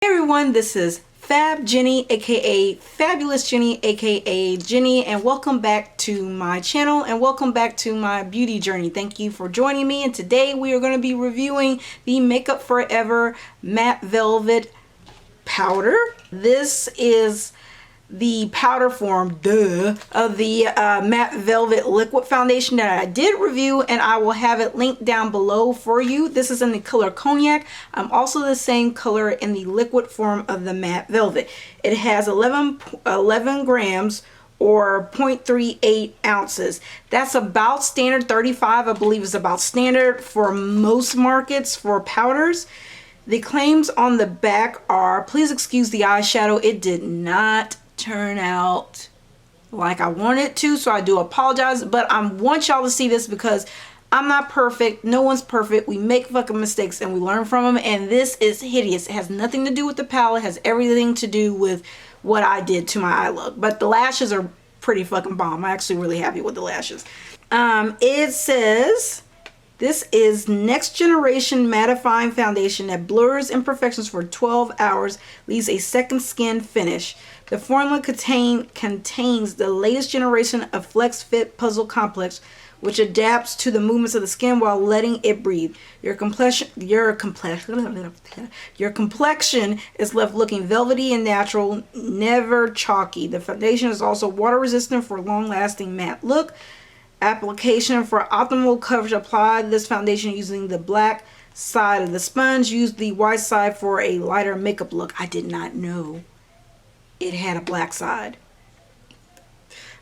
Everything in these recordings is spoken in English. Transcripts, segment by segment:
Hey everyone, this is Fab Jenny, aka Fabulous Jenny, aka Jenny, and welcome back to my channel and welcome back to my beauty journey. Thank you for joining me, and today we are going to be reviewing the Makeup Forever Matte Velvet powder. This is the powder form of the Matte Velvet liquid foundation that I did review, and I will have it linked down below for you. This is in the color Cognac. I'm also the same color in the liquid form of the Matte Velvet. It has 11 grams or 0.38 ounces. That's about standard. 35 I believe is about standard for most markets for powders. The claims on the back are, please excuse the eyeshadow, it did not turn out like I wanted it to, so I do apologize, but I want y'all to see this because I'm not perfect. No one's perfect. We make fucking mistakes and we learn from them, and this is hideous. It has nothing to do with the palette. It has everything to do with what I did to my eye look, but the lashes are pretty fucking bomb. I'm actually really happy with the lashes. It says this is next generation mattifying foundation that blurs imperfections for 12 hours, leaves a second skin finish. The formula contains the latest generation of Flex Fit Puzzle Complex, which adapts to the movements of the skin while letting it breathe. Your complexion is left looking velvety and natural, never chalky. The foundation is also water resistant for long-lasting matte look. Application for optimal coverage. Apply this foundation using the black side of the sponge. Use the white side for a lighter makeup look. I did not know it had a black side.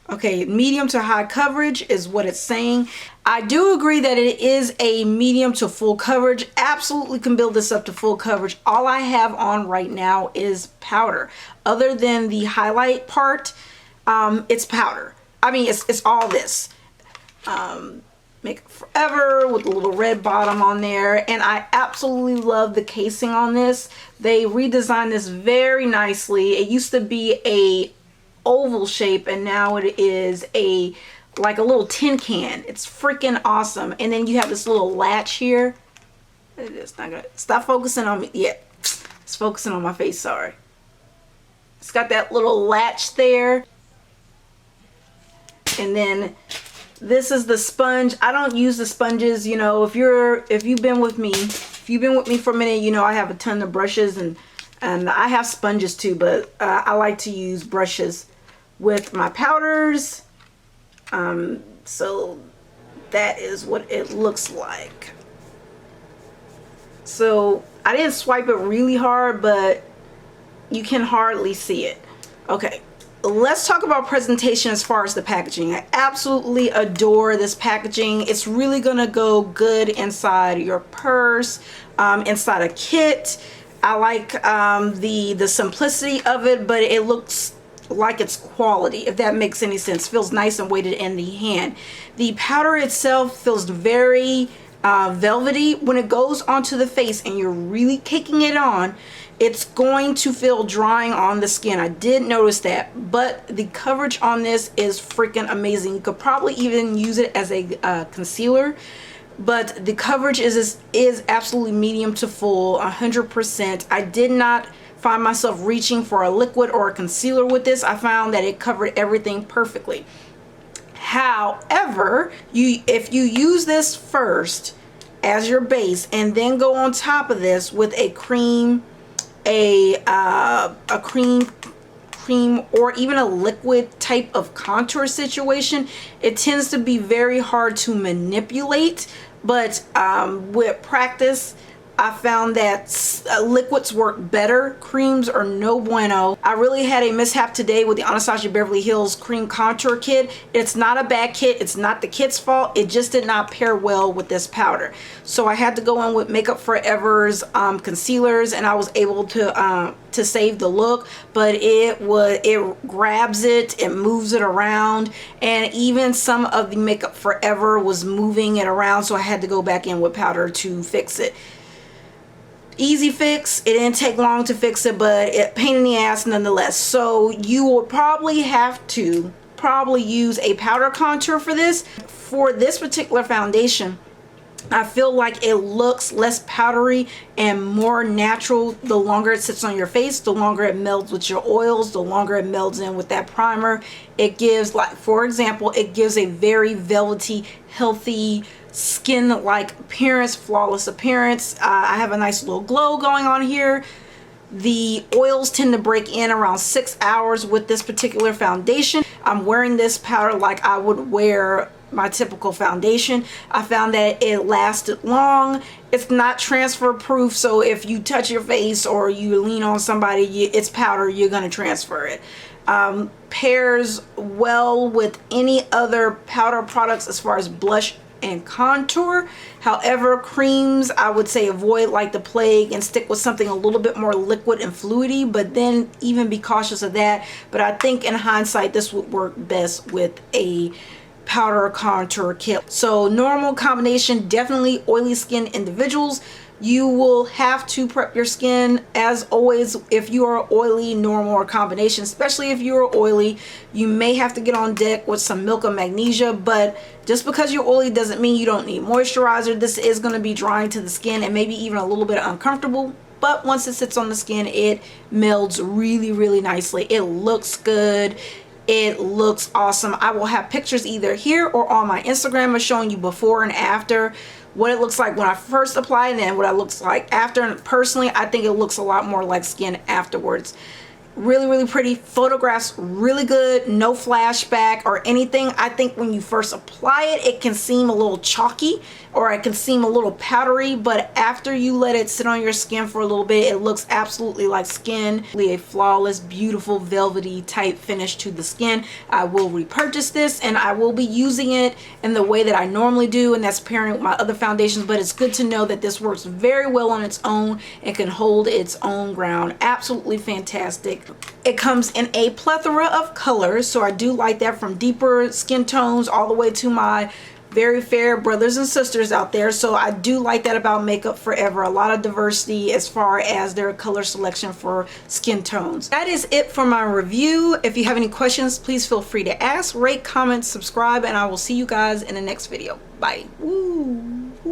Okay, medium to high coverage is what it's saying. I do agree that it is a medium to full coverage. Absolutely can build this up to full coverage. All I have on right now is powder. Other than the highlight part, it's powder. I mean, it's all this. Makeup Forever with a little red bottom on there, and I absolutely love the casing on this. They redesigned this very nicely. It used to be a oval shape and now it is like a little tin can. It's freaking awesome. And then you have this little latch here. It's not gonna stop focusing on me. Yeah, it's focusing on my face, sorry. It's got that little latch there, and then this is the sponge. I don't use the sponges, you know, if you've been with me for a minute, you know I have a ton of brushes and I have sponges too, but I like to use brushes with my powders. So that is what it looks like. So I didn't swipe it really hard, but you can hardly see it. Okay. Let's talk about presentation as far as the packaging. I absolutely adore this packaging. It's really gonna go good inside your purse, inside a kit. I like the simplicity of it, but it looks like it's quality, if that makes any sense. Feels nice and weighted in the hand. The powder itself feels very velvety. When it goes onto the face and you're really caking it on, it's going to feel drying on the skin. I did notice that, but the coverage on this is freaking amazing. You could probably even use it as a concealer, but the coverage is absolutely medium to full, 100%. I did not find myself reaching for a liquid or a concealer with this. I found that it covered everything perfectly. However, if you use this first as your base and then go on top of this with a cream, cream or even a liquid type of contour situation, it tends to be very hard to manipulate, but with practice I found that liquids work better. Creams are no bueno. I really had a mishap today with the Anastasia Beverly Hills Cream Contour Kit. It's not a bad kit. It's not the kit's fault. It just did not pair well with this powder. So I had to go in with Makeup Forever's concealers, and I was able to save the look, but it grabs it, it moves it around, and even some of the Makeup Forever was moving it around, so I had to go back in with powder to fix it. Easy fix. It didn't take long to fix it, but it pain in the ass nonetheless. So you will probably have to use a powder contour for this. For this particular foundation, I feel like it looks less powdery and more natural the longer it sits on your face, the longer it melds with your oils, the longer it melds in with that primer. It gives, like, for example, it gives a very velvety, healthy, skin-like appearance, flawless appearance. I have a nice little glow going on here. The oils tend to break in around 6 hours with this particular foundation. I'm wearing this powder like I would wear my typical foundation. I found that it lasted long. It's not transfer proof, so if you touch your face or you lean on somebody, it's powder, you're going to transfer it. Pairs well with any other powder products as far as blush and contour. However, creams I would say avoid like the plague and stick with something a little bit more liquid and fluidy, but then even be cautious of that. But I think in hindsight this would work best with a powder contour kit. So normal combination, definitely oily skin individuals. You will have to prep your skin as always. If you are oily, normal or combination, especially if you are oily, you may have to get on deck with some milk of magnesia. But just because you're oily doesn't mean you don't need moisturizer. This is going to be drying to the skin and maybe even a little bit uncomfortable, but once it sits on the skin, it melds really, really nicely. It looks good. It looks awesome. I will have pictures either here or on my Instagram of showing you before and after what it looks like when I first apply and then what it looks like after. And personally, I think it looks a lot more like skin afterwards. Really, really pretty. Photographs really good. No flashback or anything. I think when you first apply it, it can seem a little chalky or it can seem a little powdery, but after you let it sit on your skin for a little bit, it looks absolutely like skin. A flawless, beautiful, velvety type finish to the skin. I will repurchase this and I will be using it in the way that I normally do, and that's pairing with my other foundations, but it's good to know that this works very well on its own and can hold its own ground. Absolutely fantastic. It comes in a plethora of colors, so I do like that, from deeper skin tones all the way to my very fair brothers and sisters out there. So I do like that about Makeup Forever, a lot of diversity as far as their color selection for skin tones. That is it for my review. If you have any questions, please feel free to ask, rate, comment, subscribe, and I will see you guys in the next video. Bye. Woo.